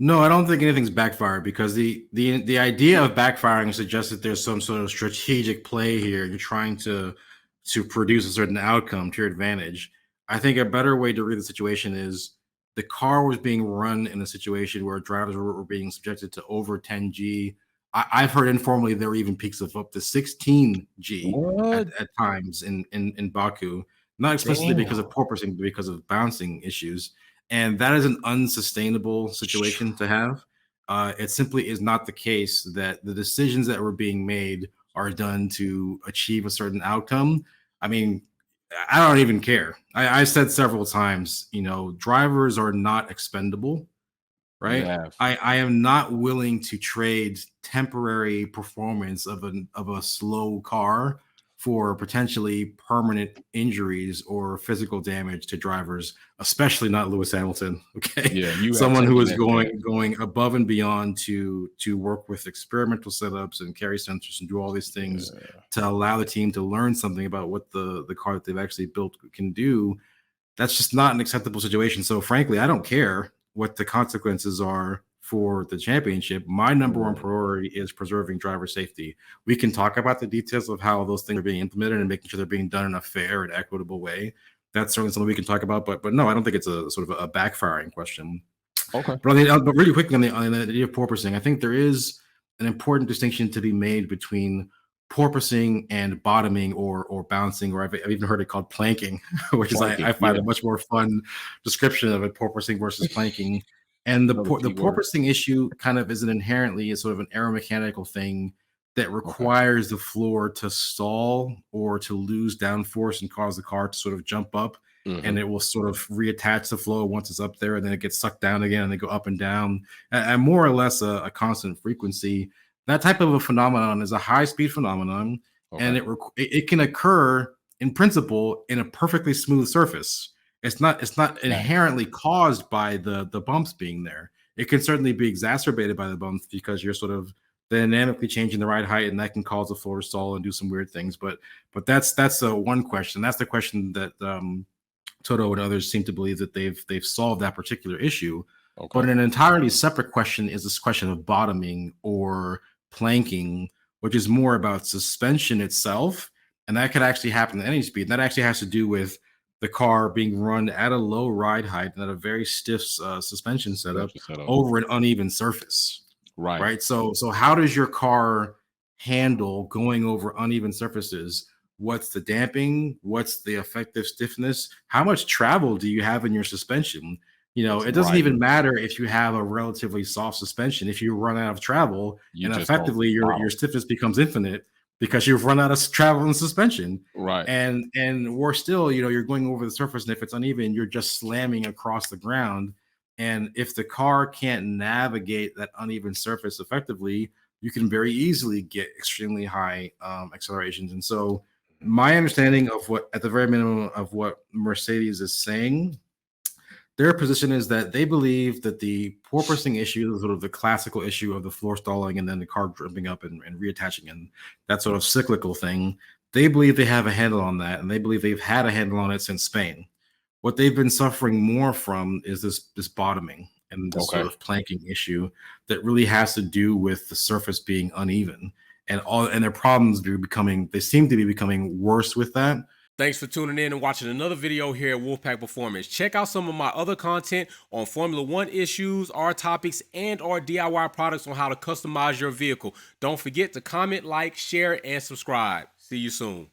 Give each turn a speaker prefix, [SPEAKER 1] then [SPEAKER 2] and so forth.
[SPEAKER 1] No, I don't think anything's backfired because the idea of backfiring suggests that there's some sort of strategic play here. You're trying to produce a certain outcome to your advantage. I think a better way to read the situation is the car was being run in a situation where drivers were being subjected to over 10G. I've heard informally there were even peaks of up to 16G
[SPEAKER 2] What?
[SPEAKER 1] at times in Baku, not explicitly because of
[SPEAKER 2] Damn.
[SPEAKER 1] porpoising, but because of bouncing issues. And that is an unsustainable situation to have. It simply is not the case that the decisions that were being made are done to achieve a certain outcome. I mean, I don't even care. I said several times, drivers are not expendable,
[SPEAKER 2] You
[SPEAKER 1] right?
[SPEAKER 2] have.
[SPEAKER 1] I am not willing to trade temporary performance of a slow car for potentially permanent injuries or physical damage to drivers, especially not Lewis Hamilton. Okay,
[SPEAKER 2] Yeah, you have
[SPEAKER 1] someone who
[SPEAKER 2] taken
[SPEAKER 1] is
[SPEAKER 2] that stance.
[SPEAKER 1] going above and beyond to work with experimental setups and carry sensors and do all these things
[SPEAKER 2] Yeah.
[SPEAKER 1] to allow the team to learn something about what the car that they've actually built can do. That's just not an acceptable situation. So frankly, I don't care what the consequences are for the championship. My number one
[SPEAKER 2] Mm.
[SPEAKER 1] priority is preserving driver safety. We can talk about the details of how those things are being implemented and making sure they're being done in a fair and equitable way. That's certainly something we can talk about, but no, I don't think it's a sort of a backfiring question.
[SPEAKER 2] Okay.
[SPEAKER 1] But really quickly on the idea of porpoising, I think there is an important distinction to be made between porpoising and bottoming or bouncing, or I've even heard it called planking, which is I
[SPEAKER 2] Planking.
[SPEAKER 1] find
[SPEAKER 2] Yeah.
[SPEAKER 1] a much more fun description of it, porpoising versus planking. And
[SPEAKER 2] Another
[SPEAKER 1] the
[SPEAKER 2] key word.
[SPEAKER 1] porpoising issue kind of is an inherently a sort of an aeromechanical thing that
[SPEAKER 2] Okay.
[SPEAKER 1] requires the floor to stall or to lose downforce and cause the car to sort of jump up,
[SPEAKER 2] Hmm.
[SPEAKER 1] and it will sort of reattach the flow once it's up there, and then it gets sucked down again and they go up and down at more or less a constant frequency. That type of a phenomenon is a high speed phenomenon, and
[SPEAKER 2] Okay.
[SPEAKER 1] it can occur in principle in a perfectly smooth surface. It's not
[SPEAKER 2] Nice.
[SPEAKER 1] inherently caused by the bumps being there. It can certainly be exacerbated by the bumps because you're sort of dynamically changing the ride height, and that can cause the floor to stall and do some weird things. But that's one question. That's the question that Toto and others seem to believe that they've solved that particular issue. But
[SPEAKER 2] Okay.
[SPEAKER 1] an entirely separate question is this question of bottoming or planking, which is more about suspension itself, and that could actually happen at any speed. And that actually has to do with the car being run at a low ride height and at a very stiff suspension setup
[SPEAKER 2] Suspension setup.
[SPEAKER 1] over an uneven surface,
[SPEAKER 2] Right.
[SPEAKER 1] right? So how does your car handle going over uneven surfaces? What's the damping? What's the effective stiffness? How much travel do you have in your suspension? It doesn't
[SPEAKER 2] Right.
[SPEAKER 1] even matter if you have a relatively soft suspension. If you run out of travel,
[SPEAKER 2] You
[SPEAKER 1] and
[SPEAKER 2] just gonna
[SPEAKER 1] effectively your
[SPEAKER 2] throttle.
[SPEAKER 1] stiffness becomes infinite because you've run out of travel and suspension.
[SPEAKER 2] Right.
[SPEAKER 1] And we're still, you're going over the surface, and if it's uneven, you're just slamming across the ground. And if the car can't navigate that uneven surface effectively, you can very easily get extremely high accelerations. And so my understanding of what, at the very minimum, of what Mercedes is saying, their position is that they believe that the porpoising issue is sort of the classical issue of the floor stalling and then the car jumping up and reattaching and that sort of cyclical thing. They believe they have a handle on that, and they believe they've had a handle on it since Spain. What they've been suffering more from is this bottoming and this sort
[SPEAKER 2] Okay.
[SPEAKER 1] of planking issue that really has to do with the surface being uneven, and their problems they seem to be becoming worse with that.
[SPEAKER 3] Thanks for tuning in and watching another video here at Wolfpack Performance. Check out some of my other content on Formula One issues, our topics, and our DIY products on how to customize your vehicle. Don't forget to comment, like, share, and subscribe. See you soon.